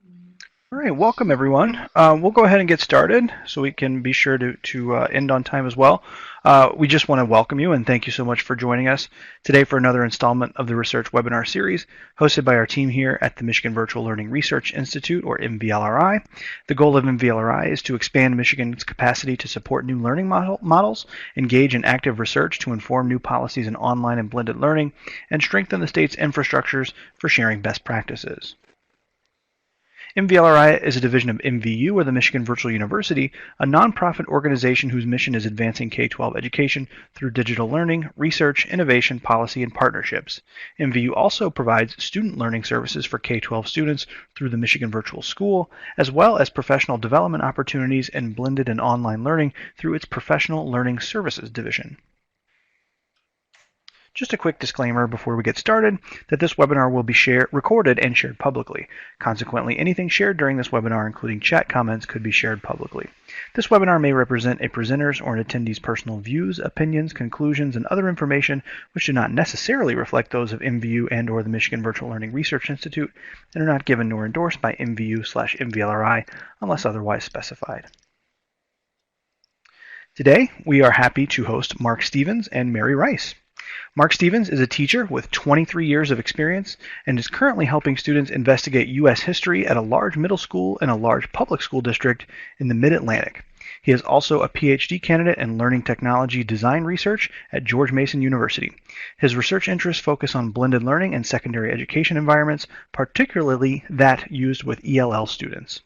All right, welcome everyone. We'll go ahead and get started so we can be sure to end on time as well. We just want to welcome you and thank you so much for joining us today for another installment of the Research Webinar Series hosted by our team here at the Michigan Virtual Learning Research Institute, or MVLRI. The goal of MVLRI is to expand Michigan's capacity to support new learning models, engage in active research to inform new policies in online and blended learning, and strengthen the state's infrastructures for sharing best practices. MVLRI is a division of MVU, or the Michigan Virtual University, a nonprofit organization whose mission is advancing K-12 education through digital learning, research, innovation, policy, and partnerships. MVU also provides student learning services for K-12 students through the Michigan Virtual School, as well as professional development opportunities in blended and online learning through its Professional Learning Services division. Just a quick disclaimer before we get started that this webinar will be recorded and shared publicly. Consequently, anything shared during this webinar, including chat comments, could be shared publicly. This webinar may represent a presenter's or an attendee's personal views, opinions, conclusions, and other information which do not necessarily reflect those of MVU and or the Michigan Virtual Learning Research Institute and are not given nor endorsed by MVU/MVLRI unless otherwise specified. Today, we are happy to host Mark Stevens and Mary Rice. Mark Stevens is a teacher with 23 years of experience and is currently helping students investigate U.S. history at a large middle school and a large public school district in the Mid-Atlantic. He is also a PhD candidate in learning technology design research at George Mason University. His research interests focus on blended learning and secondary education environments, particularly that used with ELL students.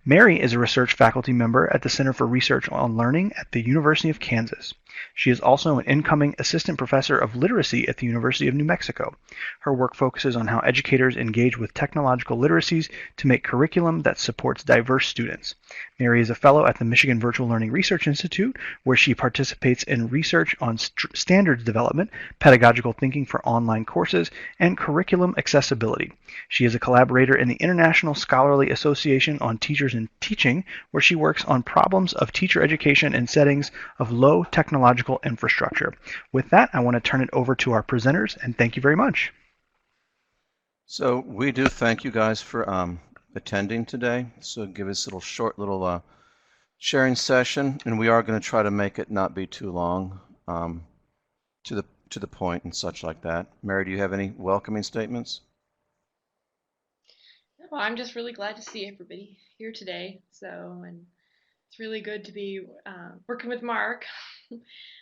Mary is a research faculty member at the Center for Research on Learning at the University of Kansas. She is also an incoming assistant professor of literacy at the University of New Mexico. Her work focuses on how educators engage with technological literacies to make curriculum that supports diverse students. Mary is a fellow at the Michigan Virtual Learning Research Institute, where she participates in research on standards development, pedagogical thinking for online courses, and curriculum accessibility. She is a collaborator in the International Scholarly Association on Teachers and Teaching, where she works on problems of teacher education in settings of low technological infrastructure. With that, I want to turn it over to our presenters, and thank you very much. So we do thank you guys for attending today. So give us a short little sharing session, and we are going to try to make it not be too long, to the point and such like that. Mary, do you have any welcoming statements? Well, I'm just really glad to see everybody here today. And it's really good to be working with Mark.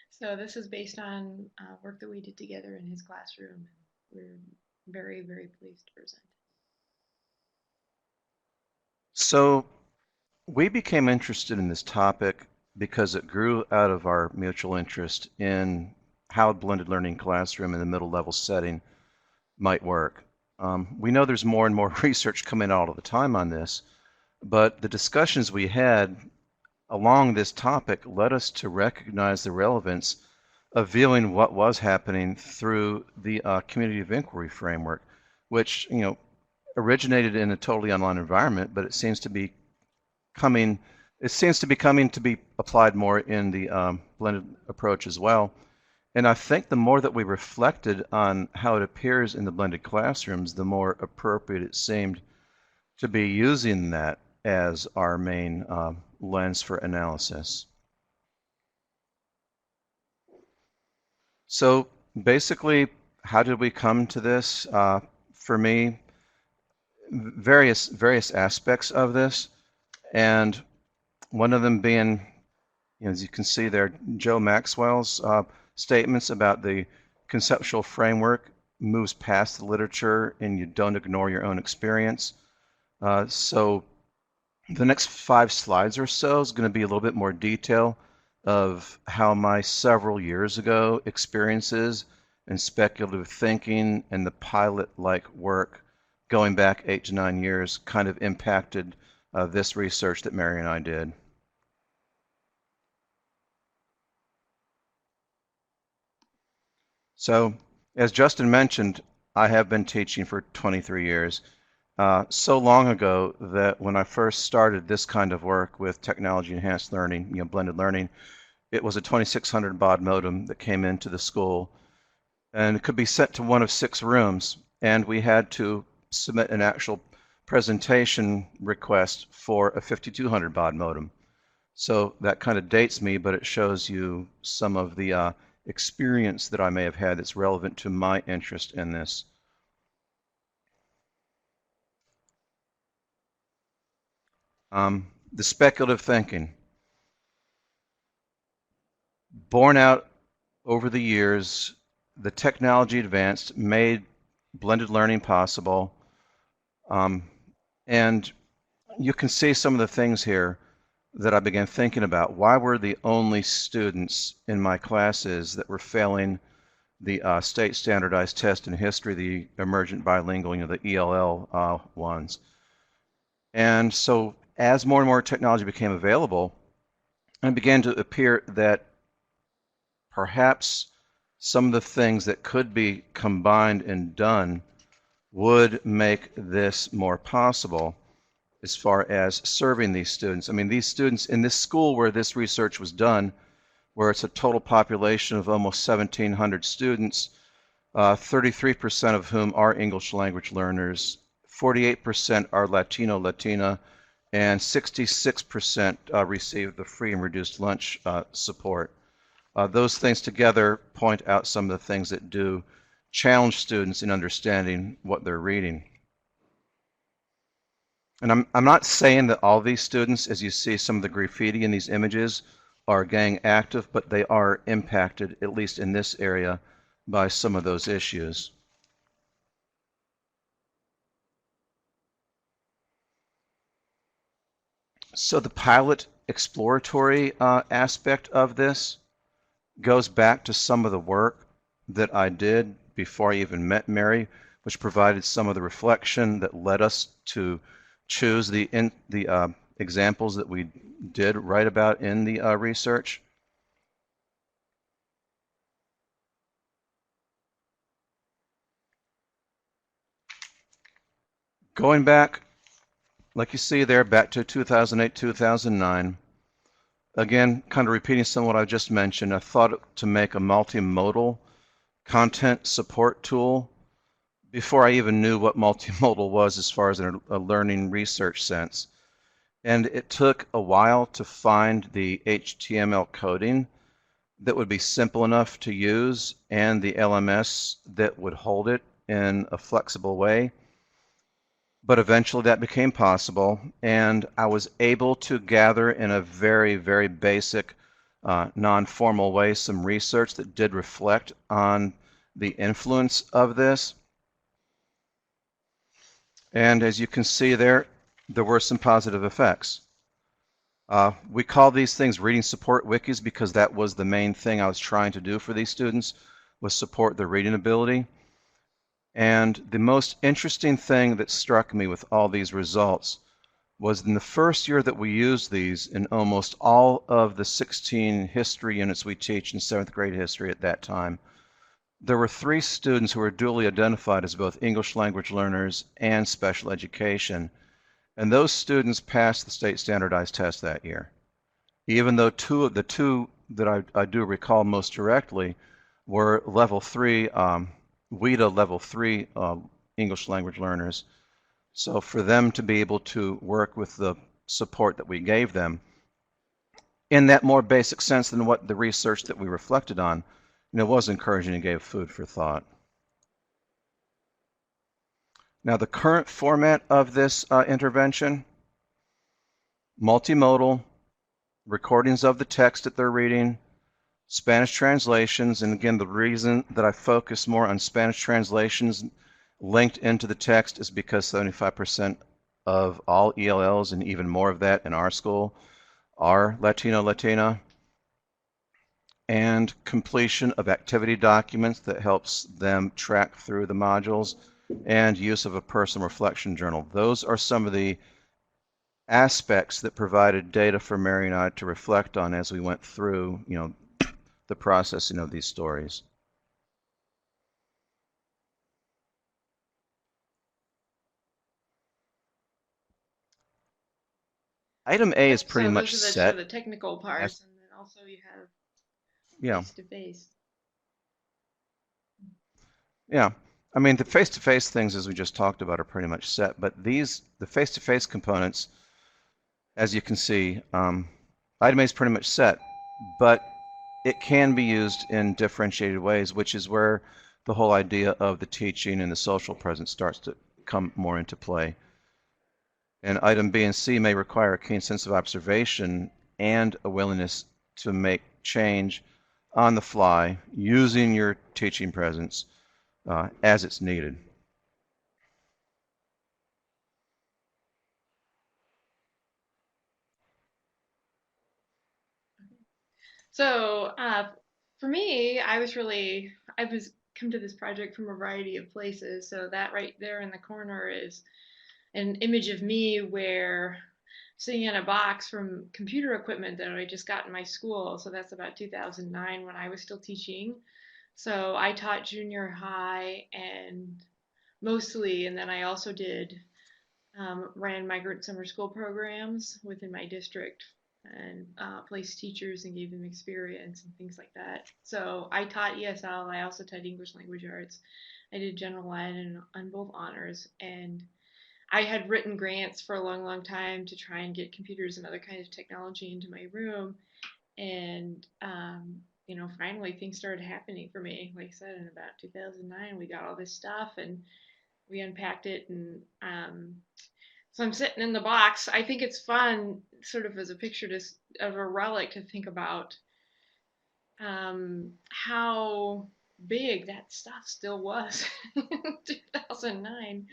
So this is based on work that we did together in his classroom. We're very, very pleased to present. So we became interested in this topic because it grew out of our mutual interest in how a blended learning classroom in the middle level setting might work. We know there's more and more research coming out all the time on this, but the discussions we had along this topic led us to recognize the relevance of viewing what was happening through the community of inquiry framework, which originated in a totally online environment, but it seems to be coming to be applied more in the blended approach as well. And I think the more that we reflected on how it appears in the blended classrooms, the more appropriate it seemed to be using that as our main lens for analysis. So basically, how did we come to this? For me, various aspects of this, and one of them being, as you can see there, Joe Maxwell's statements about the conceptual framework moves past the literature and you don't ignore your own experience. So the next 5 slides or so is going to be a little bit more detail of how my several years ago experiences and speculative thinking and the pilot-like work going back 8 to 9 years kind of impacted this research that Mary and I did. So, as Justin mentioned, I have been teaching for 23 years. So long ago that when I first started this kind of work with technology-enhanced learning, blended learning, it was a 2600 baud modem that came into the school, and it could be sent to one of 6 rooms, and we had to submit an actual presentation request for a 5200 baud modem. So that kind of dates me, but it shows you some of the experience that I may have had that's relevant to my interest in this. The speculative thinking. Born out over the years, the technology advanced, made blended learning possible. And you can see some of the things here that I began thinking about. Why were the only students in my classes that were failing the state standardized test in history, the emergent bilingual, the ELL ones? And so as more and more technology became available, it began to appear that perhaps some of the things that could be combined and done would make this more possible as far as serving these students. I mean, these students in this school where this research was done, where it's a total population of almost 1,700 students, 33% of whom are English language learners, 48% are Latino, Latina, and 66% receive the free and reduced lunch support. Those things together point out some of the things that do challenge students in understanding what they're reading. And I'm not saying that all these students, as you see some of the graffiti in these images, are gang active, but they are impacted, at least in this area, by some of those issues. So the pilot exploratory aspect of this goes back to some of the work that I did before I even met Mary, which provided some of the reflection that led us to choose the examples that we did write about in the research. Going back, like you see there, back to 2008, 2009, again, kind of repeating some of what I just mentioned, I thought to make a multimodal content support tool before I even knew what multimodal was as far as a learning research sense. And it took a while to find the HTML coding that would be simple enough to use and the LMS that would hold it in a flexible way. But eventually that became possible, and I was able to gather in a very, very basic, non-formal way some research that did reflect on the influence of this. And as you can see there were some positive effects. We call these things reading support wikis because that was the main thing I was trying to do for these students, was support their reading ability. And the most interesting thing that struck me with all these results was in the first year that we used these, in almost all of the 16 history units we teach in 7th grade history at that time, there were 3 students who were duly identified as both English language learners and special education. And those students passed the state standardized test that year. Even though the two that I do recall most directly were level 3, WIDA level 3 English language learners. So for them to be able to work with the support that we gave them in that more basic sense than what the research that we reflected on, was encouraging and gave food for thought. Now the current format of this intervention, multimodal, recordings of the text that they're reading, Spanish translations, and again, the reason that I focus more on Spanish translations linked into the text is because 75% of all ELLs, and even more of that in our school, are Latino, Latina, and completion of activity documents that helps them track through the modules, and use of a personal reflection journal. Those are some of the aspects that provided data for Mary and I to reflect on as we went through, the processing of these stories. Item A is pretty much those are set. the technical parts, and then also you have Yeah. face-to-face. Yeah. I mean, the face-to-face things, as we just talked about, are pretty much set, but the face-to-face components, as you can see, item A is pretty much set, but it can be used in differentiated ways, which is where the whole idea of the teaching and the social presence starts to come more into play. And item B and C may require a keen sense of observation and a willingness to make change on the fly using your teaching presence as it's needed. So for me, I was come to this project from a variety of places. So that right there in the corner is an image of me where sitting in a box from computer equipment that I just got in my school. So that's about 2009 when I was still teaching. So I taught junior high and mostly, and then I also did ran migrant summer school programs within my district and placed teachers and gave them experience and things like that. So I taught ESL. I also taught English language arts. I did general ed and on both honors, and I had written grants for a long, long time to try and get computers and other kinds of technology into my room. And, finally things started happening for me. Like I said, in about 2009, we got all this stuff and we unpacked it. And so I'm sitting in the box. I think it's fun, sort of as a picture of a relic, to think about how big that stuff still was in 2009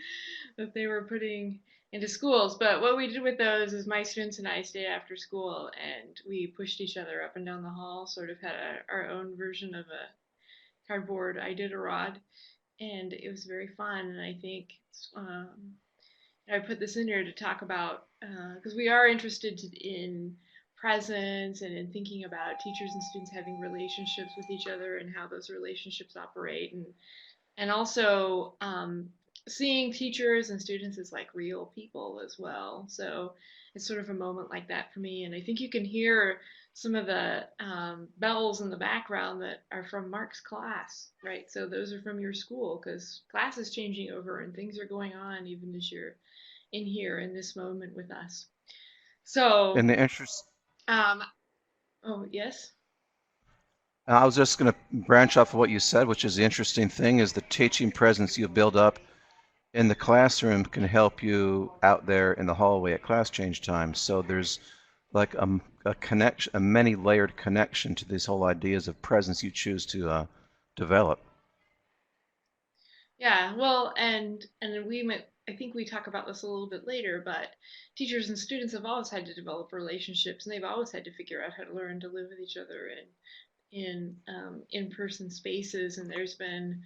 that they were putting into schools. But what we did with those is my students and I stayed after school and we pushed each other up and down the hall, sort of had our own version of a cardboard Iditarod, and it was very fun. And I think I put this in here to talk about because we are interested in presence and in thinking about teachers and students having relationships with each other and how those relationships operate, and also seeing teachers and students as like real people as well. So it's sort of a moment like that for me, and I think you can hear some of the bells in the background that are from Mark's class, right? So those are from your school because class is changing over and things are going on even as you're in here in this moment with us. In So, the interest, um, oh yes. I was just going to branch off of what you said, which is the interesting thing is the teaching presence you build up in the classroom can help you out there in the hallway at class change time. So there's like a connection, a many layered connection to these whole ideas of presence you choose to develop. Yeah, well, and I think we talk about this a little bit later, but teachers and students have always had to develop relationships, and they've always had to figure out how to learn to live with each other in in-person spaces. And there's been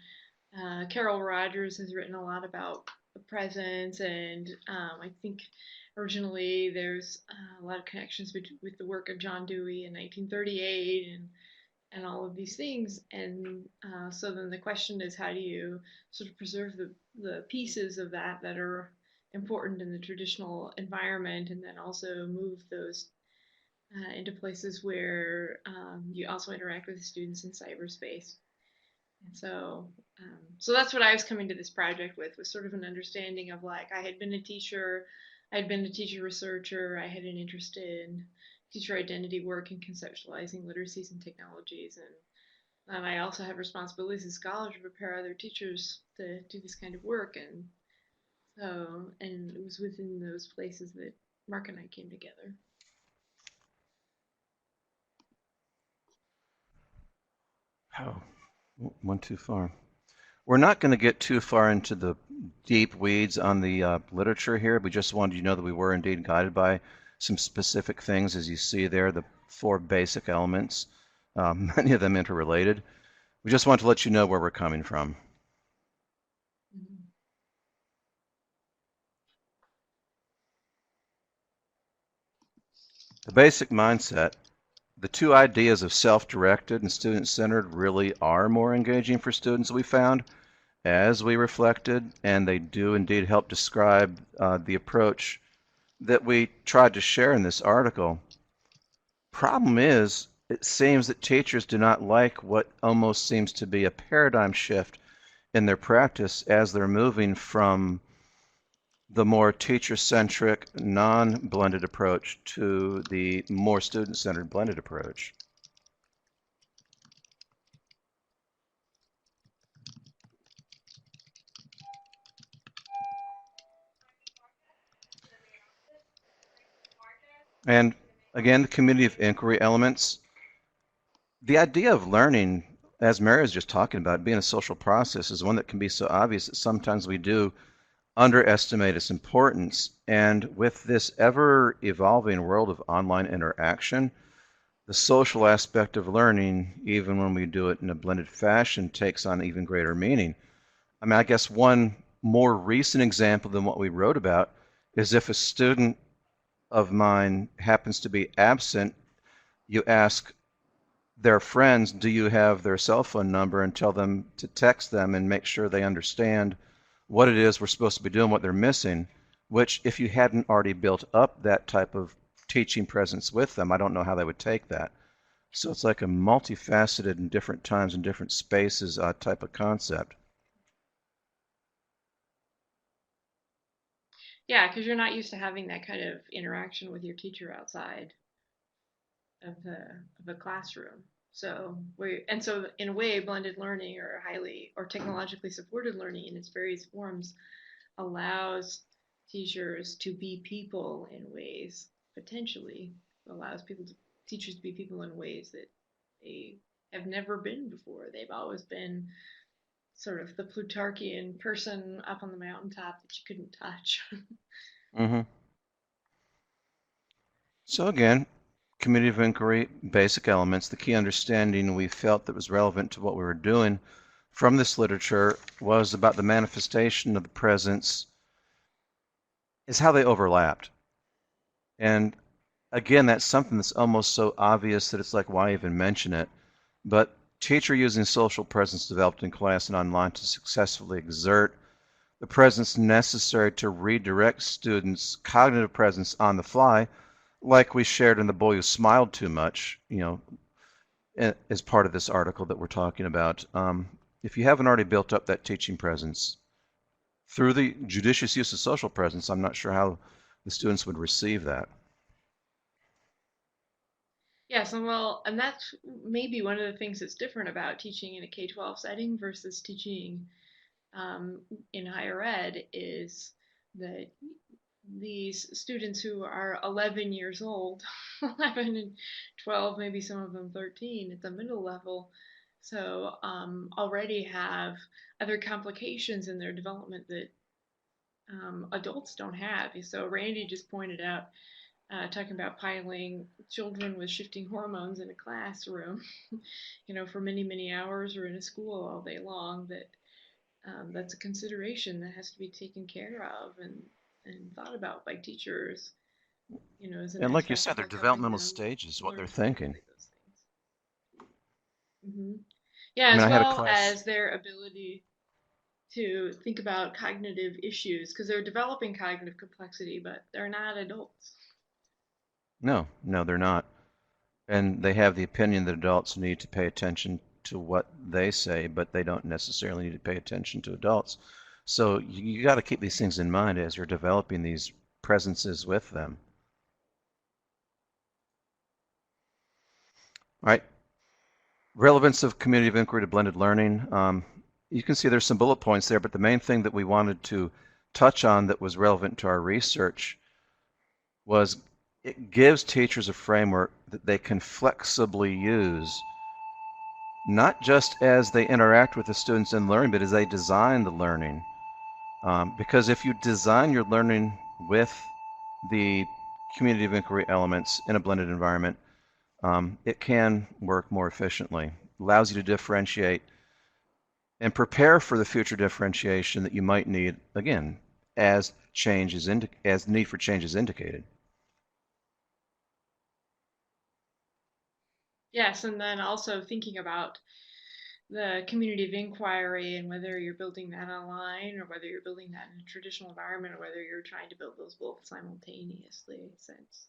Carol Rogers has written a lot about presence, and I think originally there's a lot of connections with the work of John Dewey in 1938 and all of these things. And so then the question is, how do you sort of preserve the pieces of that are important in the traditional environment, and then also move those into places where you also interact with the students in cyberspace. And so that's what I was coming to this project with, was sort of an understanding of, like, I had been a teacher, I had been a teacher researcher, I had an interest in teacher identity work and conceptualizing literacies and technologies, and I also have responsibilities as a scholar to prepare other teachers to do this kind of work, and it was within those places that Mark and I came together. Oh, went too far. We're not going to get too far into the deep weeds on the literature here. We just wanted you to know that we were indeed guided by some specific things, as you see there, the four basic elements, many of them interrelated. We just want to let you know where we're coming from. Mm-hmm. The basic mindset, the two ideas of self-directed and student-centered really are more engaging for students, we found, as we reflected, and they do indeed help describe the approach that we tried to share in this article. Problem is, it seems that teachers do not like what almost seems to be a paradigm shift in their practice as they're moving from the more teacher-centric, non-blended approach to the more student-centered blended approach. And again, the community of inquiry elements. The idea of learning, as Mary was just talking about, being a social process is one that can be so obvious that sometimes we do underestimate its importance. And with this ever evolving world of online interaction, the social aspect of learning, even when we do it in a blended fashion, takes on even greater meaning. I mean, I guess one more recent example than what we wrote about is if a student of mine happens to be absent, you ask their friends, do you have their cell phone number, and tell them to text them and make sure they understand what it is we're supposed to be doing, what they're missing, which if you hadn't already built up that type of teaching presence with them, I don't know how they would take that. So it's like a multifaceted in different times and different spaces type of concept. Yeah, because you're not used to having that kind of interaction with your teacher outside of the classroom. So so in a way, blended learning or highly or technologically supported learning in its various forms allows teachers to be people in ways, potentially allows teachers to be people in ways that they have never been before. They've always been sort of the Plutarchian person up on the mountaintop that you couldn't touch. Mm-hmm. So again, community of inquiry, basic elements. The key understanding we felt that was relevant to what we were doing from this literature was about the manifestation of the presence is how they overlapped. And again, that's something that's almost so obvious that it's like, why even mention it? But teacher using social presence developed in class and online to successfully exert the presence necessary to redirect students' cognitive presence on the fly, like we shared in the boy who smiled too much, as part of this article that we're talking about. If you haven't already built up that teaching presence through the judicious use of social presence, I'm not sure how the students would receive that. Yes, and that's maybe one of the things that's different about teaching in a K-12 setting versus teaching in higher ed is that these students who are 11 years old, 11 and 12, maybe some of them 13 at the middle level, so already have other complications in their development that adults don't have. So Randy just pointed out, talking about piling children with shifting hormones in a classroom, for many, many hours or in a school all day long, that's a consideration that has to be taken care of and thought about by teachers, as an And like you aspect said, of their like helping developmental them stage is what learn they're to thinking. integrate those things. Yeah, I mean, as I had a well class. as their ability to think about cognitive issues because they're developing cognitive complexity, but they're not adults. No, no, they're not. And they have the opinion that adults need to pay attention to what they say, but they don't necessarily need to pay attention to adults. So you got to keep these things in mind as you're developing these presences with them. All right. Relevance of community of inquiry to blended learning. You can see there's some bullet points there, but the main thing that we wanted to touch on that was relevant to our research was it gives teachers a framework that they can flexibly use, not just as they interact with the students in learning, but as they design the learning. Because if you design your learning with the community of inquiry elements in a blended environment, it can work more efficiently. Allows you to differentiate and prepare for the future differentiation that you might need, again, as as need for change is indicated. Yes, and then also thinking about the community of inquiry and whether you're building that online or whether you're building that in a traditional environment or whether you're trying to build those both simultaneously, since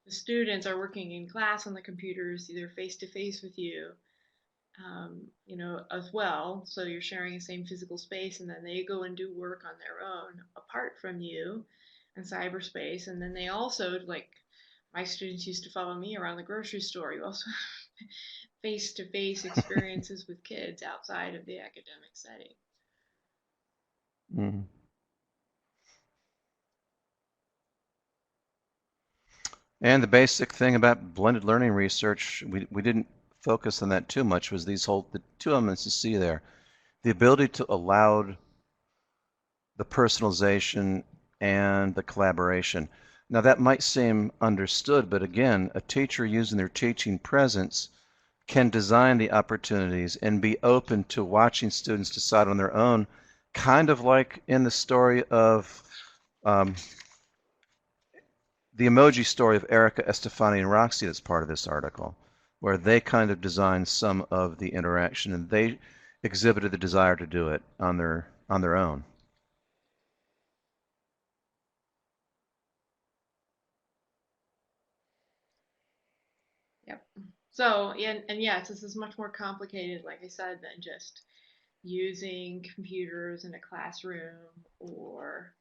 the students are working in class on the computers either face to face with you, as well. So you're sharing the same physical space, and then they go and do work on their own apart from you in cyberspace. And then they also, like, my students used to follow me around the grocery store. You also face to face experiences with kids outside of the academic setting. Mhm. And the basic thing about blended learning research, we didn't focus on that too much, was the two elements you see there. The ability to allow the personalization and the collaboration. Now that might seem understood, but again, a teacher using their teaching presence can design the opportunities and be open to watching students decide on their own, kind of like in the story of um, the emoji story of Erica, Estefani, and Roxy that's part of this article, where they kind of designed some of the interaction and they exhibited the desire to do it on their own. Yep. So, and yes, this is much more complicated, like I said, than just using computers in a classroom or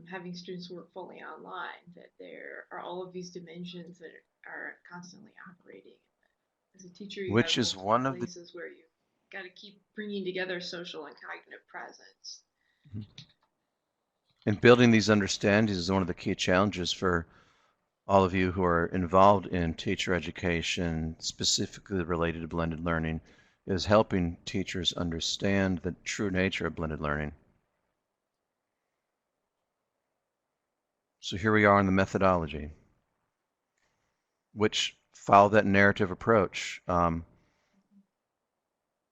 having students work fully online. That there are all of these dimensions that are constantly operating. As a teacher, you Which have is multiple one of the places where you got to keep bringing together social and cognitive presence. and building these understandings is one of the key challenges for all of you who are involved in teacher education, specifically related to blended learning, is helping teachers understand the true nature of blended learning. So here we are in the methodology, which follow that narrative approach,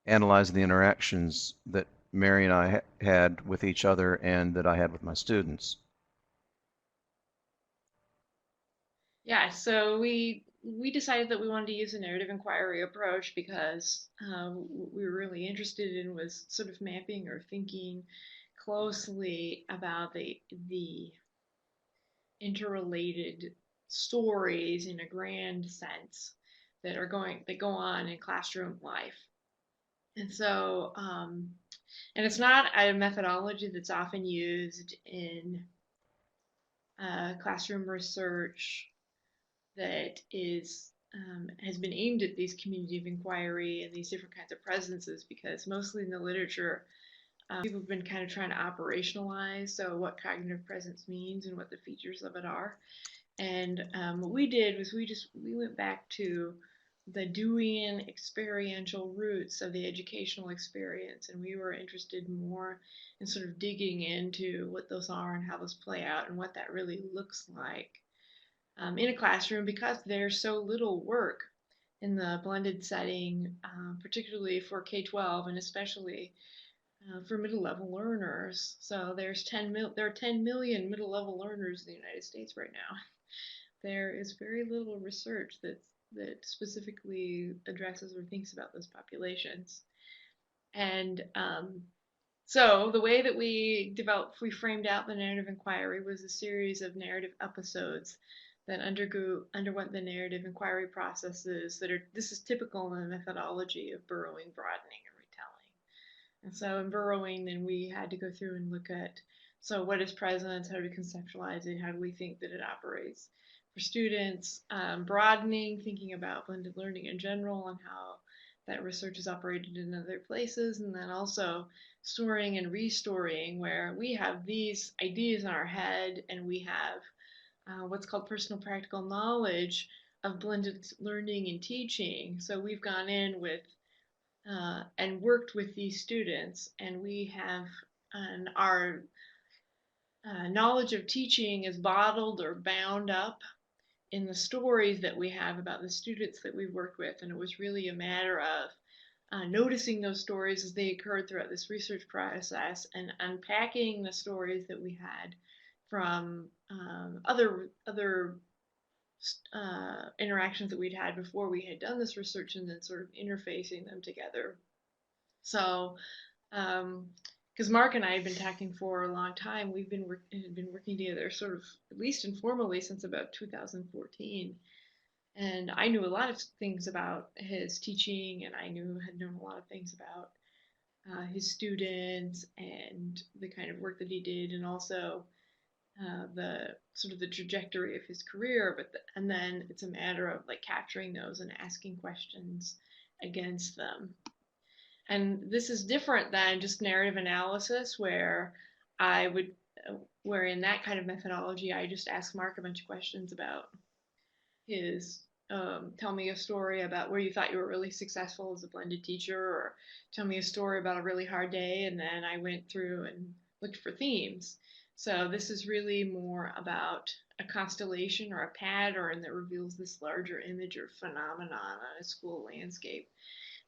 analyzing the interactions that Mary and I had with each other and that I had with my students. Yeah, so we decided that we wanted to use a narrative inquiry approach because what we were really interested in was sort of mapping or thinking closely about the interrelated stories in a grand sense that go on in classroom life. And so, and it's not a methodology that's often used in classroom research that is has been aimed at these community of inquiry and these different kinds of presences because mostly in the literature people have been kind of trying to operationalize so what cognitive presence means and what the features of it are. And what we did was we went back to the Deweyan experiential roots of the educational experience, and we were interested more in sort of digging into what those are and how those play out and what that really looks like in a classroom because there's so little work in the blended setting, particularly for K-12 and especially for middle level learners. So there are 10 million middle level learners in the United States right now. There is very little research that specifically addresses or thinks about those populations. And so the way that we framed out the narrative inquiry was a series of narrative episodes that underwent the narrative inquiry processes this is typical in the methodology of burrowing, broadening, and retelling. And so in burrowing, then we had to go through and look at so what is presence, how do we conceptualize it, how do we think that it operates for students, broadening, thinking about blended learning in general and how that research is operated in other places, and then also storing and restoring, where we have these ideas in our head and we have what's called personal practical knowledge of blended learning and teaching. So we've gone in with and worked with these students, and we have and our knowledge of teaching is bottled or bound up in the stories that we have about the students that we've worked with. And it was really a matter of noticing those stories as they occurred throughout this research process and unpacking the stories that we had from other interactions that we'd had before we had done this research and then sort of interfacing them together. So because Mark and I have been talking for a long time. We've been working together, sort of at least informally, since about 2014. And I knew a lot of things about his teaching, and had known a lot of things about his students and the kind of work that he did, and also the sort of the trajectory of his career. And then it's a matter of like capturing those and asking questions against them. And this is different than just narrative analysis, I would, where in that kind of methodology, I just ask Mark a bunch of questions about his tell me a story about where you thought you were really successful as a blended teacher, or tell me a story about a really hard day, and then I went through and looked for themes. So this is really more about a constellation or a pattern that reveals this larger image or phenomenon on a school landscape.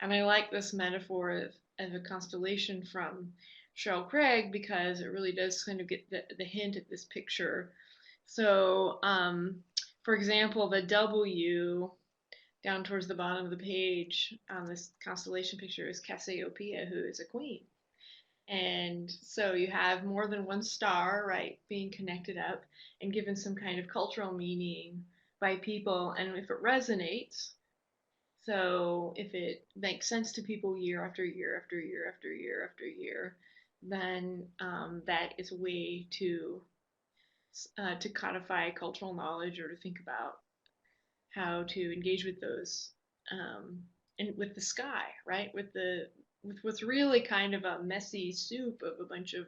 And I like this metaphor of a constellation from Cheryl Craig because it really does kind of get the hint at this picture. So, for example, the W down towards the bottom of the page on this constellation picture is Cassiopeia, who is a queen. And so you have more than one star, right, being connected up and given some kind of cultural meaning by people. And if it resonates, so if it makes sense to people year after year after year after year after year, then that is a way to codify cultural knowledge or to think about how to engage with those and with the sky, right? With what's really kind of a messy soup of a bunch of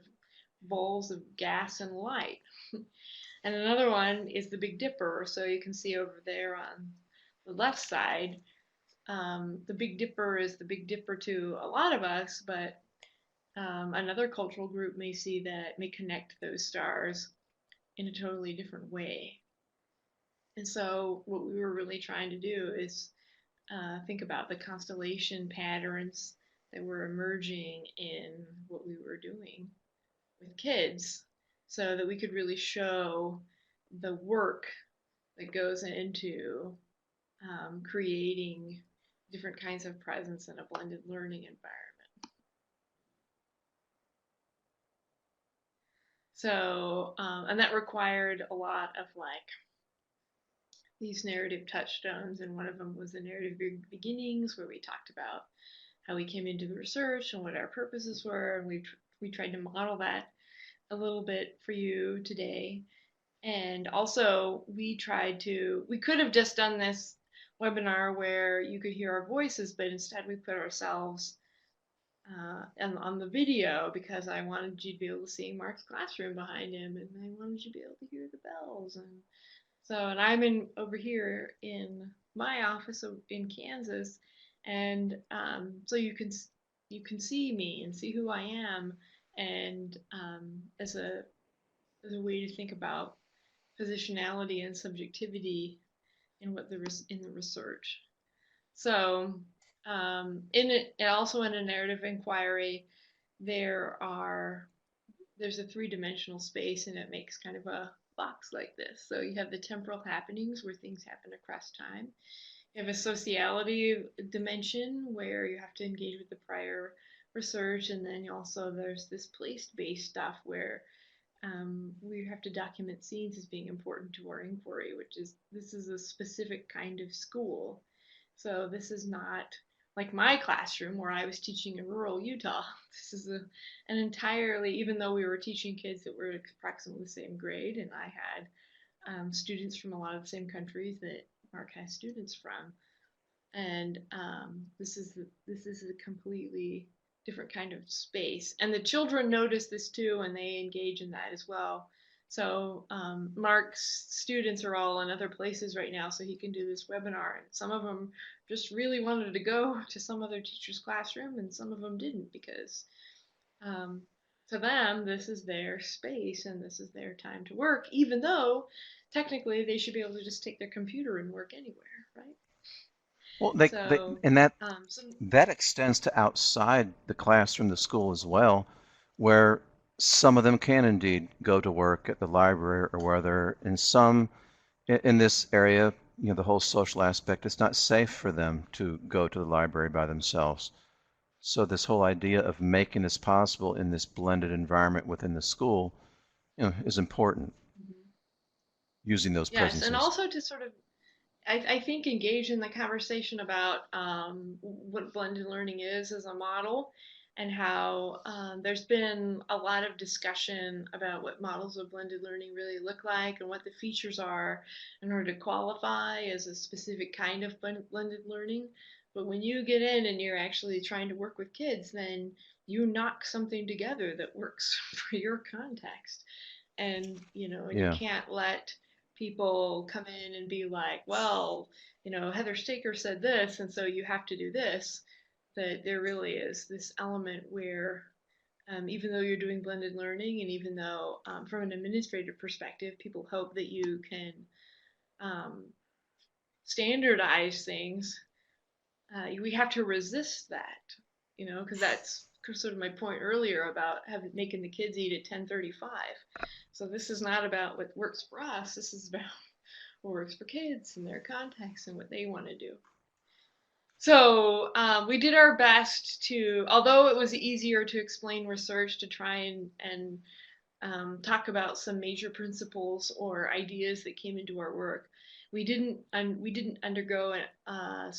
bowls of gas and light. And another one is the Big Dipper. So you can see over there on the left side, the Big Dipper is the Big Dipper to a lot of us, but another cultural group may connect those stars in a totally different way. And so, what we were really trying to do is think about the constellation patterns that were emerging in what we were doing with kids so that we could really show the work that goes into creating different kinds of presence in a blended learning environment. So, and that required a lot of like these narrative touchstones, and one of them was the narrative beginnings, where we talked about how we came into the research and what our purposes were, and we tried to model that a little bit for you today. And also, we could have just done this webinar where you could hear our voices, but instead we put ourselves on the video because I wanted you to be able to see Mark's classroom behind him, and I wanted you to be able to hear the bells. And I'm over here in my office in Kansas, and so you can see me and see who I am, and as a way to think about positionality and subjectivity in in the research. So also in a narrative inquiry, there's a three-dimensional space, and it makes kind of a box like this. So you have the temporal happenings where things happen across time. You have a sociality dimension where you have to engage with the prior research, and then there's this place-based stuff where we have to document scenes as being important to our inquiry, this is a specific kind of school. So this is not like my classroom where I was teaching in rural Utah. This is an entirely, even though we were teaching kids that were approximately the same grade, and I had students from a lot of the same countries that Mark has students from, and this is a completely different kind of space. And the children notice this too, and they engage in that as well. So Mark's students are all in other places right now, so he can do this webinar. And some of them just really wanted to go to some other teacher's classroom, and some of them didn't because to them, this is their space and this is their time to work, even though technically they should be able to just take their computer and work anywhere, right? Well, So, and that some that extends to outside the classroom, the school as well, where some of them can indeed go to work at the library or whether in this area, the whole social aspect, it's not safe for them to go to the library by themselves. So this whole idea of making this possible in this blended environment within the school, is important, Mhm. using those Yes, and presences. also to sort of I think engage in the conversation about what blended learning is as a model, and how there's been a lot of discussion about what models of blended learning really look like and what the features are in order to qualify as a specific kind of blended learning. But when you get in and you're actually trying to work with kids, then you knock something together that works for your context. And and you Yeah. can't let people come in and be like, well, Heather Staker said this, and so you have to do this. That there really is this element where, even though you're doing blended learning, and even though, from an administrative perspective, people hope that you can um, standardize things, we have to resist that, because that's sort of my point earlier about making the kids eat at 10:35. So this is not about what works for us. This is about what works for kids and their context and what they want to do. So we did our best to, although it was easier to explain research, to try and talk about some major principles or ideas that came into our work. We didn't undergo a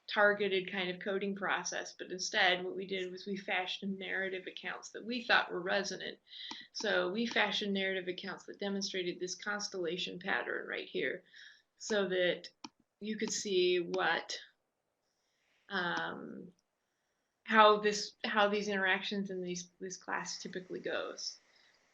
targeted kind of coding process, but instead what we did was we fashioned narrative accounts that we thought were resonant. So we fashioned narrative accounts that demonstrated this constellation pattern right here, so that you could see um, how these interactions in this class typically goes.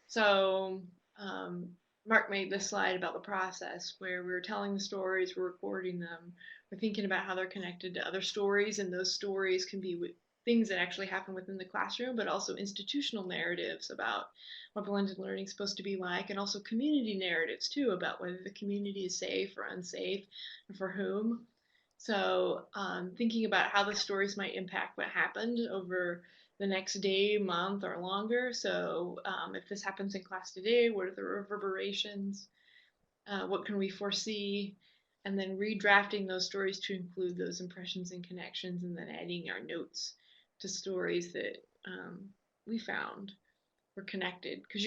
So um, Mark made this slide about the process where we're telling the stories, we're recording them, we're thinking about how they're connected to other stories, and those stories can be things that actually happen within the classroom, but also institutional narratives about what blended learning is supposed to be like, and also community narratives too about whether the community is safe or unsafe, and for whom. So thinking about how the stories might impact what happened over the next day, month, or longer. So if this happens in class today, what are the reverberations? What can we foresee? And then redrafting those stories to include those impressions and connections, and then adding our notes to stories that we found were connected. Because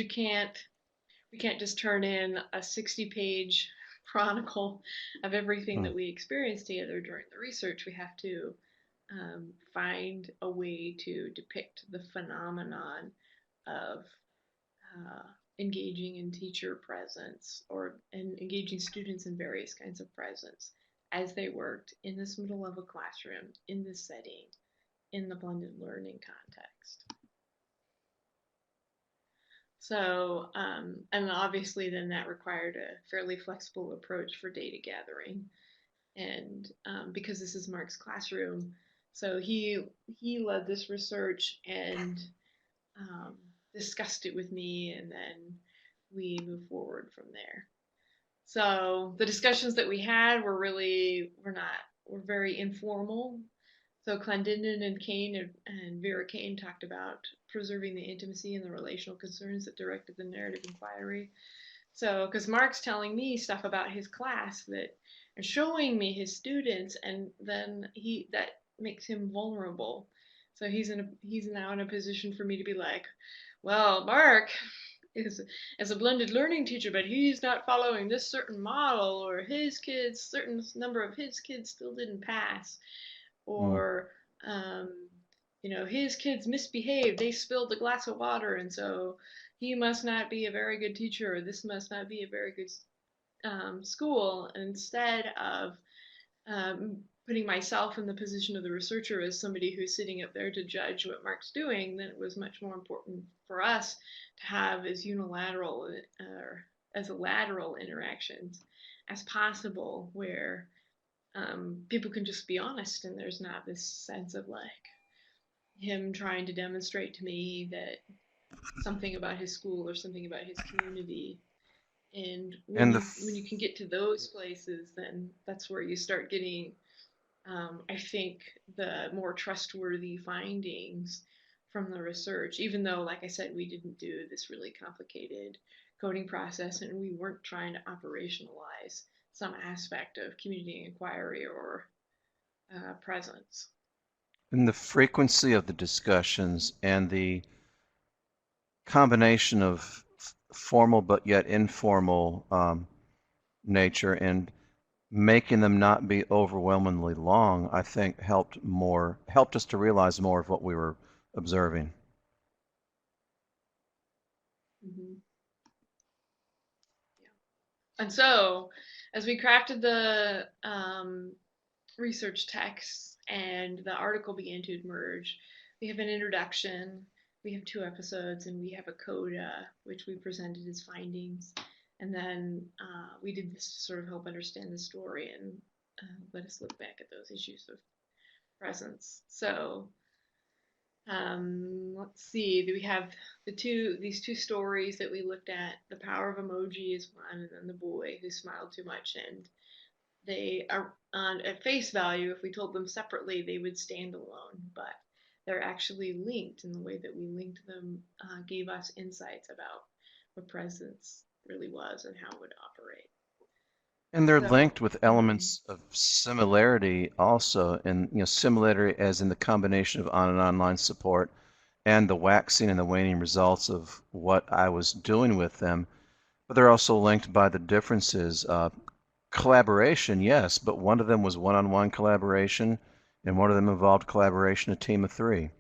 we can't just turn in a 60-page chronicle of everything Hmm. that we experienced together during the research. We have to find a way to depict the phenomenon of uh, engaging in teacher presence, or and engaging students in various kinds of presence as they worked in this middle level classroom, in this setting, in the blended learning context. So, and obviously then that required a fairly flexible approach for data gathering. And because this is Mark's classroom, so he led this research and um, discussed it with me, and then we moved forward from there. So the discussions that we had were very informal. So Clendenin and Kane and Vera Kane talked about preserving the intimacy and the relational concerns that directed the narrative inquiry. So, because Mark's telling me stuff about his class that and showing me his students, and then that makes him vulnerable. So he's now in a position for me to be like, well, Mark is a blended learning teacher, but he's not following this certain model, or his kids, certain number of his kids still didn't pass, Hmm. or um, his kids misbehaved, they spilled a glass of water, and so he must not be a very good teacher, or this must not be a very good school. And instead of putting myself in the position of the researcher as somebody who's sitting up there to judge what Mark's doing, then it was much more important for us to have as unilateral or as a lateral interactions as possible, where people can just be honest, and there's not this sense of like him trying to demonstrate to me that something about his school or something about his community. And when And you can get to those places, then that's where you start getting, I think, the more trustworthy findings from the research. Even though, like I said, we didn't do this really complicated coding process, and we weren't trying to operationalize some aspect of community inquiry or presence. the frequency of the discussions and the combination of formal but yet informal nature, and making them not be overwhelmingly long, I think helped us to realize more of what we were observing. Mhm. Yeah. And so, as we crafted the research texts and the article began to emerge, we have an introduction, we have 2 episodes, and we have a coda, which we presented as findings. And then we did this to sort of help understand the story and let us look back at those issues of presence. So let's see. We have these two stories that we looked at. The Power of Emoji is one, and then The Boy Who Smiled Too Much. And they are on at face value. If we told them separately, they would stand alone, but they're actually linked, and the way that we linked them gave us insights about what presence really was and how it would operate. And they're So, linked with elements of similarity also, and similarity as in the combination of on and online support and the waxing and the waning results of what I was doing with them. But they're also linked by the differences. Collaboration, yes, but one of them was one-on-one collaboration, and one of them involved collaboration, a team of 3.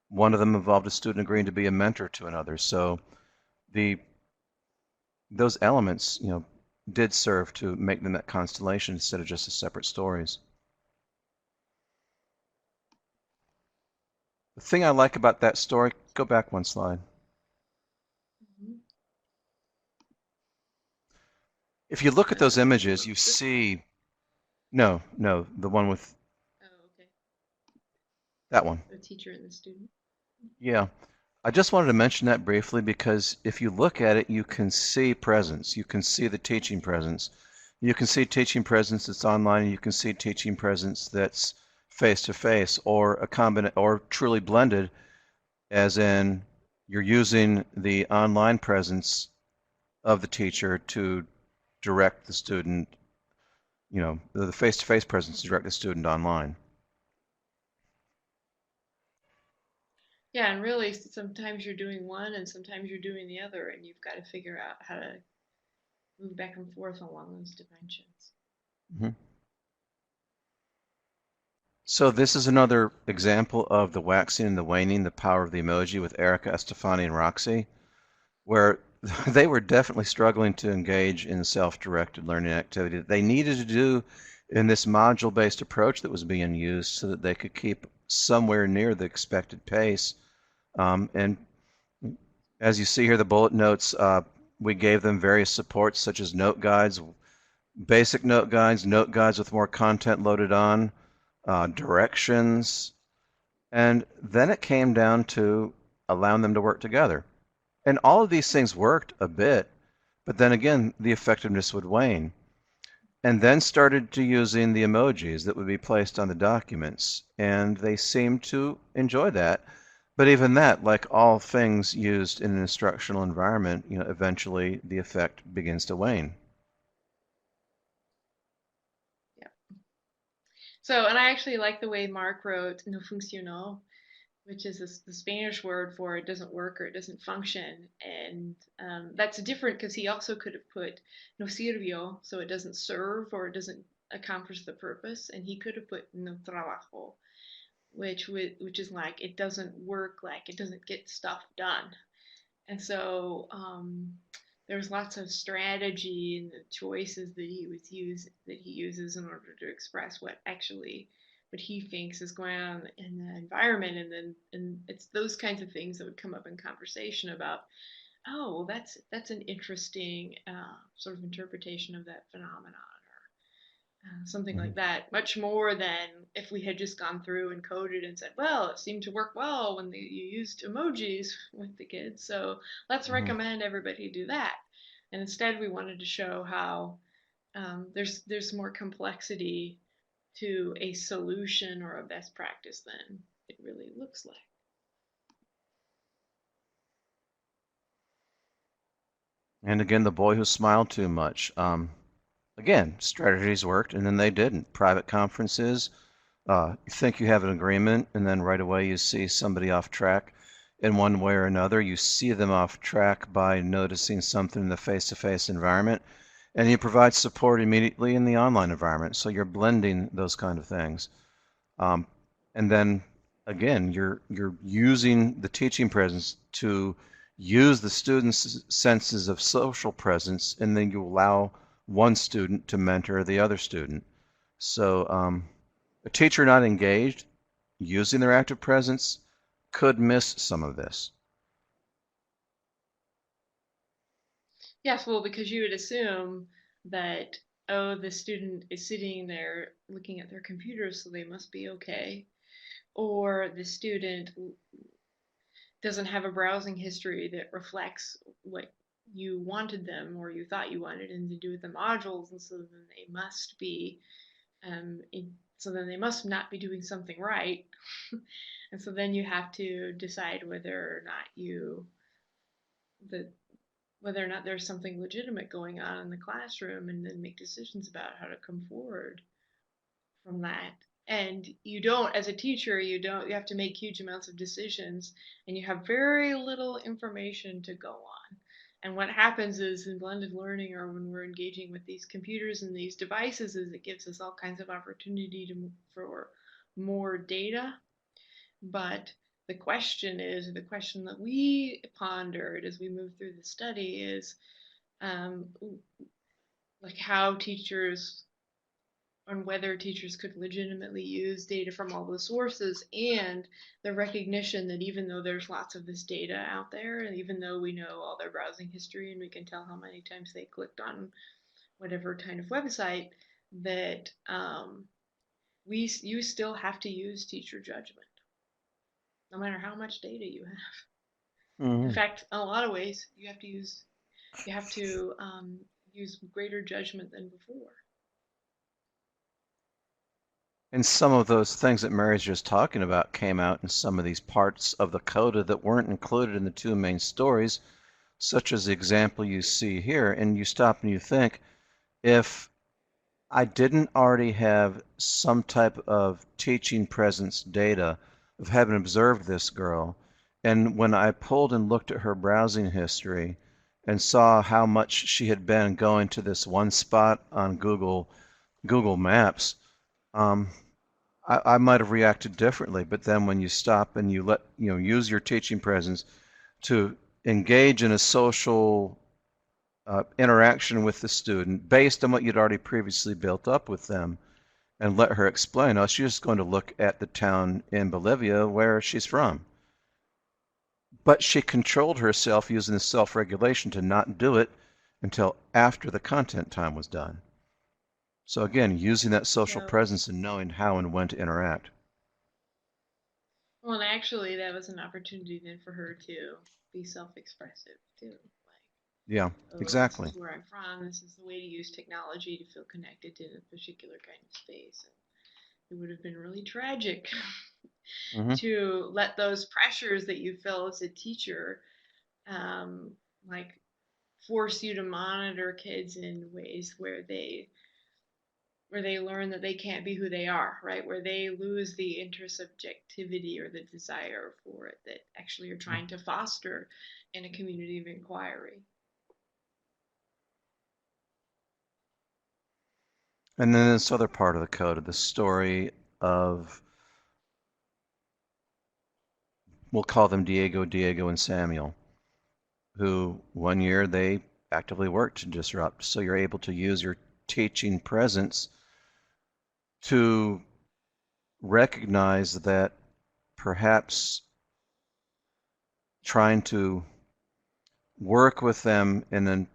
One of them involved a student agreeing to be a mentor to another. So those elements, did serve to make them that constellation instead of just as separate stories. The thing I like about that story, go back one slide. mhm. If you look at those images, you see, no, the one with Oh, okay. that one. The teacher and the student. Yeah. I just wanted to mention that briefly because if you look at it, you can see presence. You can see the teaching presence. You can see teaching presence that's online, and you can see teaching presence that's face-to-face, or or truly blended, as in you're using the online presence of the teacher to direct the student, the face-to-face presence to direct the student online. Yeah, and really sometimes you're doing one and sometimes you're doing the other, and you've got to figure out how to move back and forth along those dimensions. Mm-hmm. So this is another example of the waxing and the waning, the power of the emoji with Erica, Estefani, and Roxy, where they were definitely struggling to engage in self-directed learning activity that they needed to do in this module-based approach that was being used so that they could keep somewhere near the expected pace. And as you see here, the bullet notes, we gave them various supports such as note guides, basic note guides with more content loaded on, directions, and then it came down to allowing them to work together. And all of these things worked a bit, but then again, the effectiveness would wane. And then started to using the emojis that would be placed on the documents, and they seemed to enjoy that. But even that, like all things used in an instructional environment, eventually the effect begins to wane. Yeah. So, and I actually like the way Mark wrote "no funcionó," which is the Spanish word for it doesn't work or it doesn't function. And that's different because he also could have put no sirvió, so it doesn't serve or it doesn't accomplish the purpose. And he could have put no trabajo, which is like it doesn't work, like it doesn't get stuff done. And so there's lots of strategy in the choices that he uses in order to express what he thinks is going on in the environment, and it's those kinds of things that would come up in conversation about, oh, well, that's an interesting sort of interpretation of that phenomenon, something Mm-hmm. like that, much more than if we had just gone through and coded and said, well, it seemed to work well when you used emojis with the kids, so let's Mm-hmm. recommend everybody do that. And instead, we wanted to show how there's more complexity to a solution or a best practice than it really looks like. And again, the boy who smiled too much. Again, strategies worked, and then they didn't. Private conferences, you think you have an agreement, and then right away you see somebody off track in one way or another. You see them off track by noticing something in the face-to-face environment, And you provide support immediately in the online environment. So you're blending those kind of things. Um, and then again, you're using the teaching presence to use the students' senses of social presence, and then you allow one student to mentor the other student. So a teacher not engaged, using their active presence, could miss some of this. Yes, well, because you would assume that, oh, the student is sitting there looking at their computer, so they must be okay. Or the student doesn't have a browsing history that reflects what you wanted them or you thought you wanted them to do with the modules, and so then they must be, so then they must not be doing something right. And so then you have to decide whether or not the whether or not there's something legitimate going on in the classroom, and then make decisions about how to come forward from that. And you don't, as a teacher, you have to make huge amounts of decisions, and you have very little information to go on. And what happens is in blended learning, or when we're engaging with these computers and these devices, is it gives us all kinds of opportunity for more data. But the question that we pondered as we moved through the study is, um, like how teachers, on whether teachers could legitimately use data from all the sources, and the recognition that even though there's lots of this data out there, and even though we know all their browsing history and we can tell how many times they clicked on whatever kind of website, that you still have to use teacher judgment, no matter how much data you have. In Mm-hmm. fact, in a lot of ways, you have to use greater judgment than before. And some of those things that Mary's just talking about came out in some of these parts of the coda that weren't included in the two main stories, such as the example you see here. And you stop and you think, if I didn't already have some type of teaching presence data of having observed this girl, and when I pulled and looked at her browsing history and saw how much she had been going to this one spot on Google Maps, um, I might have reacted differently. But then when you stop and you use your teaching presence to engage in a social interaction with the student based on what you'd already previously built up with them, and let her explain, oh, she's just going to look at the town in Bolivia where she's from. But she controlled herself using the self-regulation to not do it until after the content time was done. So again, using that social So, presence and knowing how and when to interact. well, and actually, that was an opportunity then for her to be self-expressive too. Like, Yeah, oh, this exactly. is where I'm from. This is the way to use technology to feel connected to a particular kind of space. And it would have been really tragic Hmm. to let those pressures that you feel as a teacher, um, like, force you to monitor kids in ways where they learn that they can't be who they are, right? Where they lose the intersubjectivity or the desire for it that actually you're trying to foster in a community of inquiry. And then this other part of the code, the story of, we'll call them Diego, and Samuel, who one year they actively worked to disrupt. So you're able to use your teaching presence to recognize that perhaps trying to work with them in a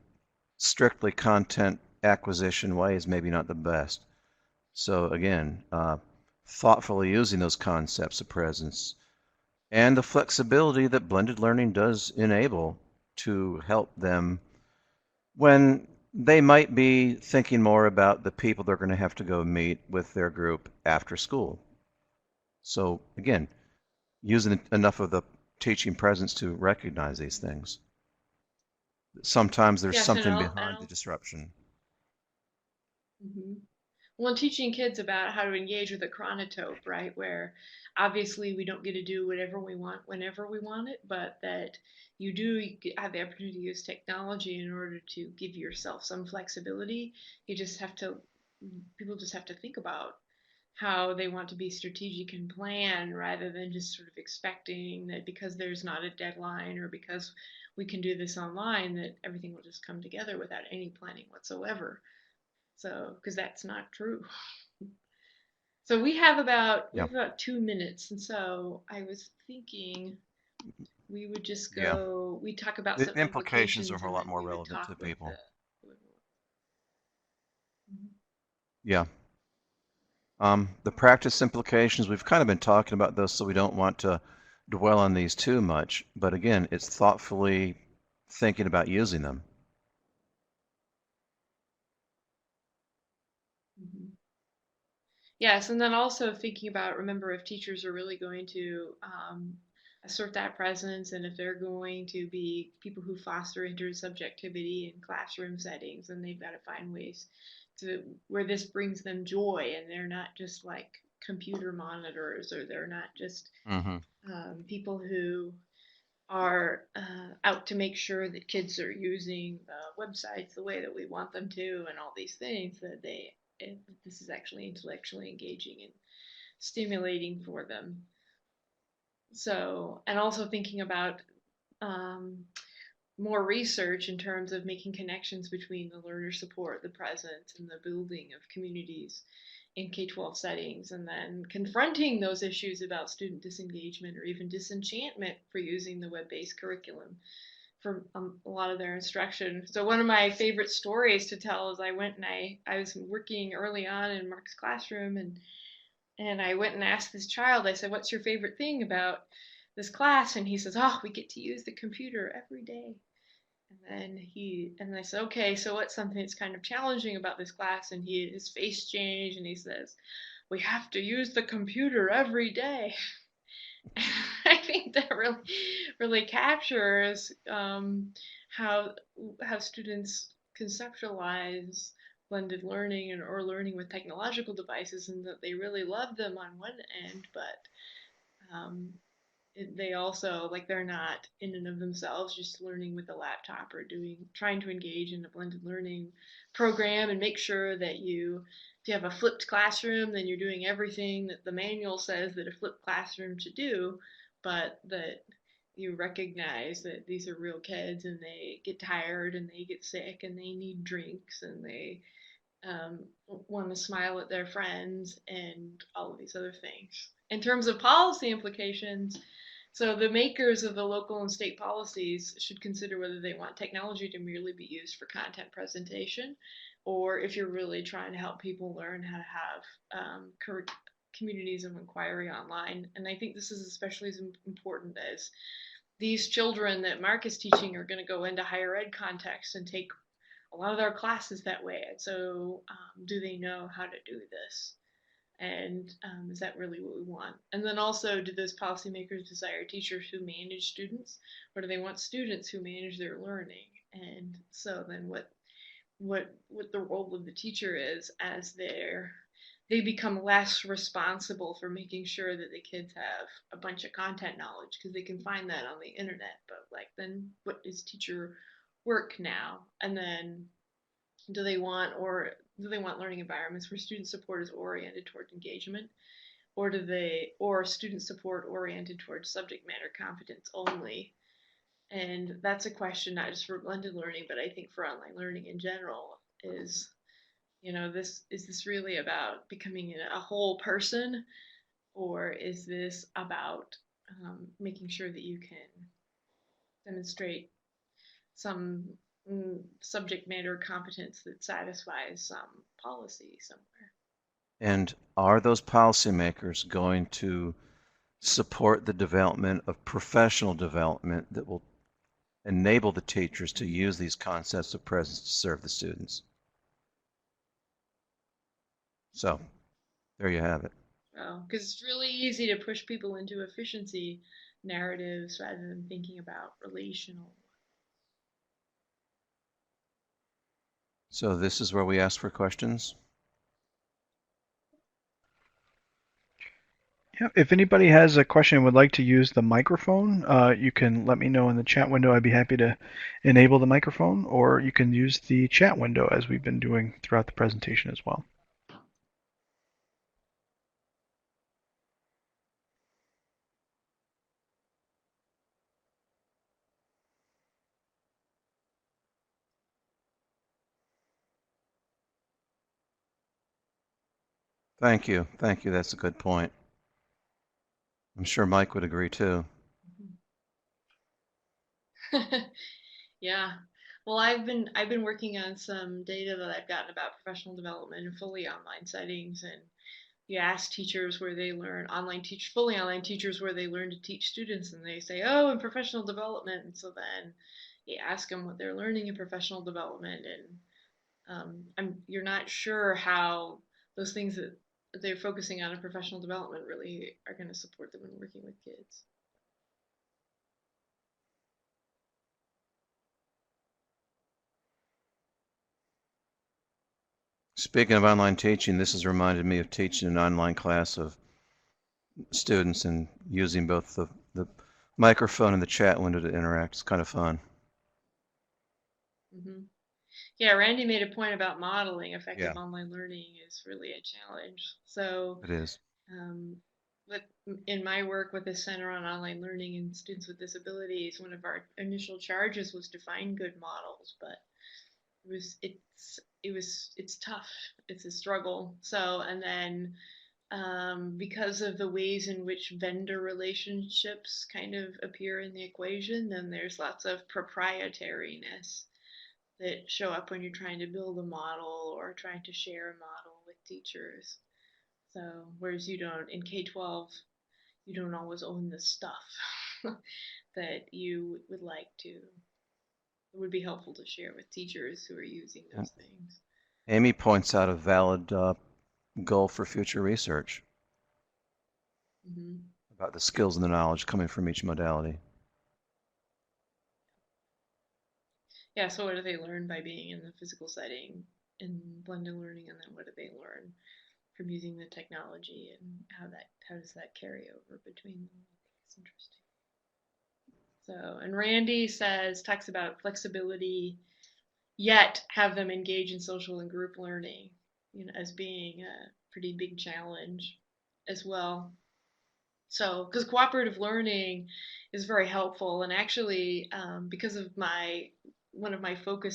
strictly content acquisition way is maybe not the best. So again, thoughtfully using those concepts of presence and the flexibility that blended learning does enable to help them when they might be thinking more about the people they're going to have to go meet with their group after school. So again, using enough of the teaching presence to recognize these things. Sometimes there's Yes, something behind the I'll disruption. mm-hmm. Well, teaching kids about how to engage with a chronotope, right? Where obviously we don't get to do whatever we want whenever we want it, but that you do have the opportunity to use technology in order to give yourself some flexibility. You just have to, people just have to think about how they want to be strategic and plan rather than just sort of expecting that because there's not a deadline or because we can do this online that everything will just come together without any planning whatsoever. So, because that's not true. So we Yeah. have about 2 minutes, and so I was thinking we would just Yeah. go. We talk about The some implications are implications, a and lot then more we would relevant to talk the with people. the. Mhm. Yeah. The practice implications, we've kind of been talking about those, so we don't want to dwell on these too much. But again, it's thoughtfully thinking about using them. Mhm. Yes, and then also thinking about, remember, if teachers are really going to assert that presence and if they're going to be people who foster intersubjectivity in classroom settings, then they've got to find ways to where this brings them joy and they're not just like computer monitors or they're not just Hmm. people who are out to make sure that kids are using websites the way that we want them to and all these things that this is actually intellectually engaging and stimulating for them. So, and also thinking about um, more research in terms of making connections between the learner support, the presence, and the building of communities in K-12 settings, and then confronting those issues about student disengagement or even disenchantment for using the web-based curriculum for a lot of their instruction. So one of my favorite stories to tell is I went and I was working early on in Mark's classroom and I went and asked this child, I said, "What's your favorite thing about this class?" And he says, "Oh, we get to use the computer every day." And I said, "Okay, so what's something that's kind of challenging about this class?" And his face changed and he says, "We have to use the computer every day." I think that really captures how how students conceptualize blended learning and or learning with technological devices, and that they really love them on one end, but um, they also like they're not in and of themselves just learning with a laptop or doing trying to engage in a blended learning program and make sure that if you have a flipped classroom then you're doing everything that the manual says that a flipped classroom should do, but that you recognize that these are real kids and they get tired and they get sick and they need drinks and they um, want to smile at their friends and all of these other things. In terms of policy implications, so the makers of the local and state policies should consider whether they want technology to merely be used for content presentation, or if you're really trying to help people learn how to have communities of inquiry online. And I think this is especially as important as these children that Mark is teaching are going to go into higher ed context and take a lot of their classes that way. And so, do they know how to do this? And is that really what we want? And then also, do those policymakers desire teachers who manage students, or do they want students who manage their learning? And so then, what the role of the teacher is as they become less responsible for making sure that the kids have a bunch of content knowledge because they can find that on the internet. But like, then what is teacher work now? And then do they want or do they want learning environments where student support is oriented toward engagement, or student support oriented towards subject matter competence only? And that's a question not just for blended learning, but I think for online learning in general. Is this really about becoming a whole person, or is this about making sure that you can demonstrate some subject matter competence that satisfies some policy somewhere? And are those policymakers going to support the development of professional development that will enable the teachers to use these concepts of presence to serve the students? So there you have it. Well, because it's really easy to push people into efficiency narratives rather than thinking about relational. So this is where we ask for questions. Yeah, if anybody has a question and would like to use the microphone, you can let me know in the chat window. I'd be happy to enable the microphone, or you can use the chat window as we've been doing throughout the presentation as well. Thank you. Thank you. That's a good point. I'm sure Mike would agree too. Yeah. Well, I've been working on some data that I've gotten about professional development in fully online settings, and you ask teachers where they learn fully online teachers where they learn to teach students, and they say, oh, in professional development. And so then you ask them what they're learning in professional development, and you're not sure how those things that they're focusing on in professional development really are going to support them in working with kids. Speaking of online teaching, this has reminded me of teaching an online class of students and using both the microphone and the chat window to interact. It's kind of fun. Hmm. Yeah, Randy made a point about modeling Yeah, effective online learning is really a challenge. So, it is. um, with, in my work with the Center on Online Learning and Students with Disabilities, one of our initial charges was to find good models, but it's tough. It's a struggle. So, and then because of the ways in which vendor relationships kind of appear in the equation, then there's lots of proprietariness that show up when you're trying to build a model or trying to share a model with teachers. So, whereas you don't, in K 12, you don't always own the stuff that you would like to, it would be helpful to share with teachers who are using And those things. Amy points out a valid goal for future research Hmm. about the skills and the knowledge coming from each modality. Yeah, so what do they learn by being in the physical setting in blended learning, and then what do they learn from using the technology, and how does that carry over between them? It's interesting. So, and Randy talks about flexibility, yet have them engage in social and group learning, as being a pretty big challenge as well. So, because cooperative learning is very helpful, and actually, because of one of my foci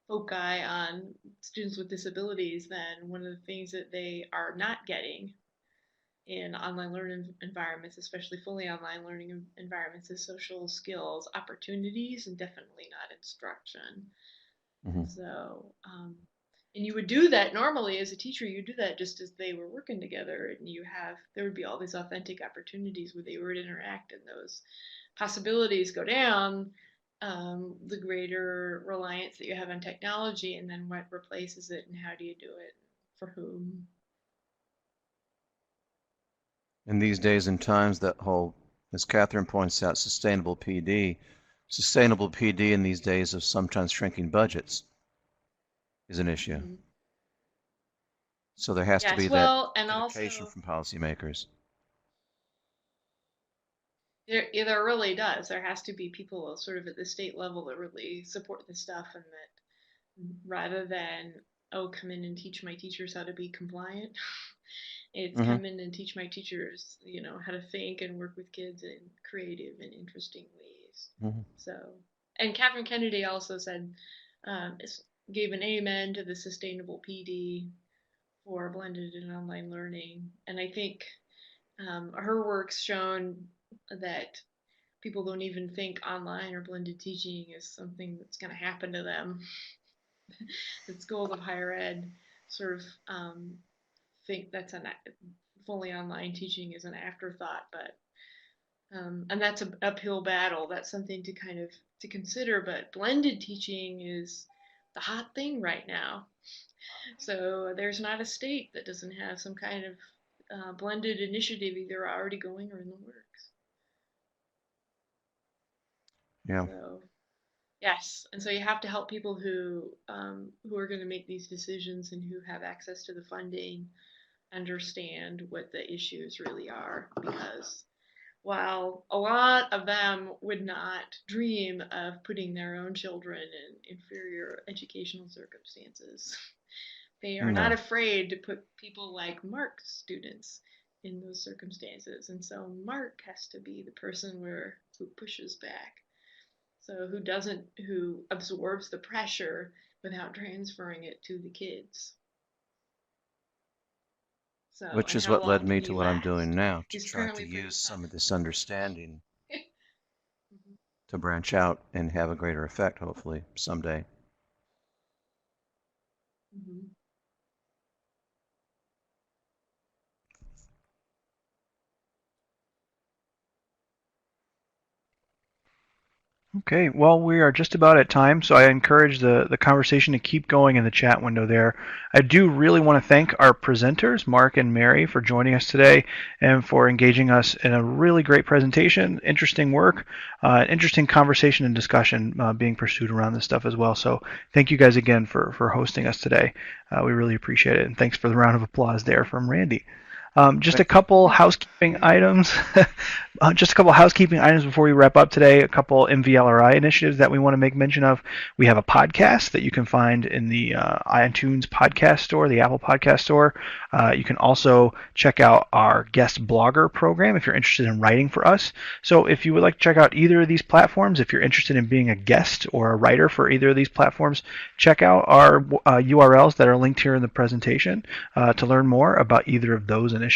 on students with disabilities, then one of the things that they are not getting in online learning environments, especially fully online learning environments, is social skills opportunities, and definitely not instruction. Mm-hmm. And so, and you would do that normally as a teacher, you do that just as they were working together, and there would be all these authentic opportunities where they would interact, and those possibilities go down, the greater reliance that you have on technology, and then what replaces it, and how do you do it, for whom. In these days and times, that whole, as Catherine points out, sustainable PD in these days of sometimes shrinking budgets is an issue. Mm-hmm. So there has to be Yes, that well, and dedication also from policymakers. there really does. There has to be people sort of at the state level that really support this stuff, and that rather than, oh, come in and teach my teachers how to be compliant, it's Mm-hmm. come in and teach my teachers, how to think and work with kids in creative and interesting ways. Mm-hmm. So, and Catherine Kennedy also said, um, gave an amen to the sustainable PD for blended and online learning. And I think her work's shown that people don't even think online or blended teaching is something that's going to happen to them. That schools of higher ed sort of think that's an fully online teaching is an afterthought, but and that's an uphill battle. That's something to kind of to consider. But blended teaching is the hot thing right now. So there's not a state that doesn't have some kind of blended initiative either already going or in the works. Yeah. So yes, and so you have to help people who are going to make these decisions and who have access to the funding, understand what the issues really are, because while a lot of them would not dream of putting their own children in inferior educational circumstances, they are not No. afraid to put people like Mark's students in those circumstances. And so Mark has to be the person who pushes back. So who absorbs the pressure without transferring it to the kids. So, Which and is how what led long me can to he what I'm last? doing now, to He's try to currently pretty use some of tough. this understanding Mhm. to branch out and have a greater effect, hopefully, someday. Mhm. Okay, well, we are just about at time, so I encourage the conversation to keep going in the chat window there. I do really want to thank our presenters, Mark and Mary, for joining us today and for engaging us in a really great presentation, interesting work, interesting conversation and discussion being pursued around this stuff as well. So thank you guys again for hosting us today. We really appreciate it, and thanks for the round of applause there from Randy. Just a Thank you. couple housekeeping items. Just a couple housekeeping items before we wrap up today. A couple MVLRI initiatives that we want to make mention of. We have a podcast that you can find in the iTunes podcast store, the Apple podcast store. You can also check out our guest blogger program if you're interested in writing for us. So if you would like to check out either of these platforms, if you're interested in being a guest or a writer for either of these platforms, check out our URLs that are linked here in the presentation to learn more about either of those initiatives.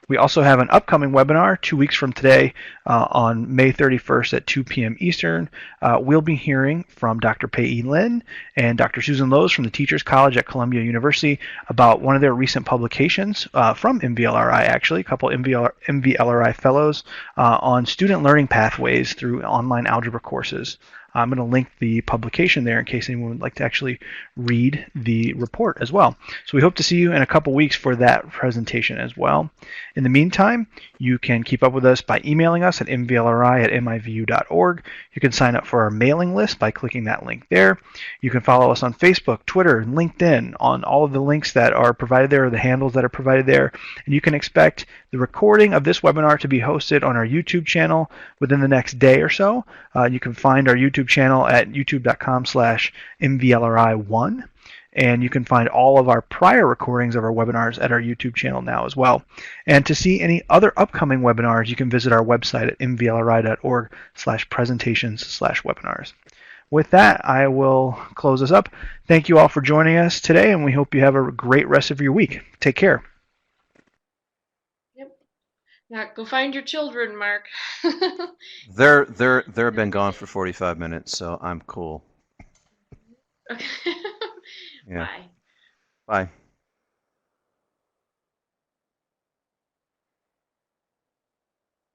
We also have an upcoming webinar 2 weeks from today on May 31st at 2 p.m. Eastern. We'll be hearing from Dr. Pei Lin and Dr. Susan Lowe's from the Teachers College at Columbia University about one of their recent publications from MVLRI, actually, a couple MVLRI fellows on student learning pathways through online algebra courses. I'm going to link the publication there in case anyone would like to actually read the report as well. So we hope to see you in a couple weeks for that presentation as well. In the meantime, you can keep up with us by emailing us at mvlri@mivu.org. You can sign up for our mailing list by clicking that link there. You can follow us on Facebook, Twitter, and LinkedIn on all of the links that are provided there, or the handles that are provided there. And you can expect the recording of this webinar to be hosted on our YouTube channel within the next day or so. You can find our YouTube channel at youtube.com/mvlri1. And you can find all of our prior recordings of our webinars at our YouTube channel now as well. And to see any other upcoming webinars, you can visit our website at mvlri.org/presentations/webinars. With that, I will close this up. Thank you all for joining us today, and we hope you have a great rest of your week. Take care. Yep. Now go find your children, Mark. They're been gone for 45 minutes, so I'm cool. Okay. Yeah. Bye. Bye.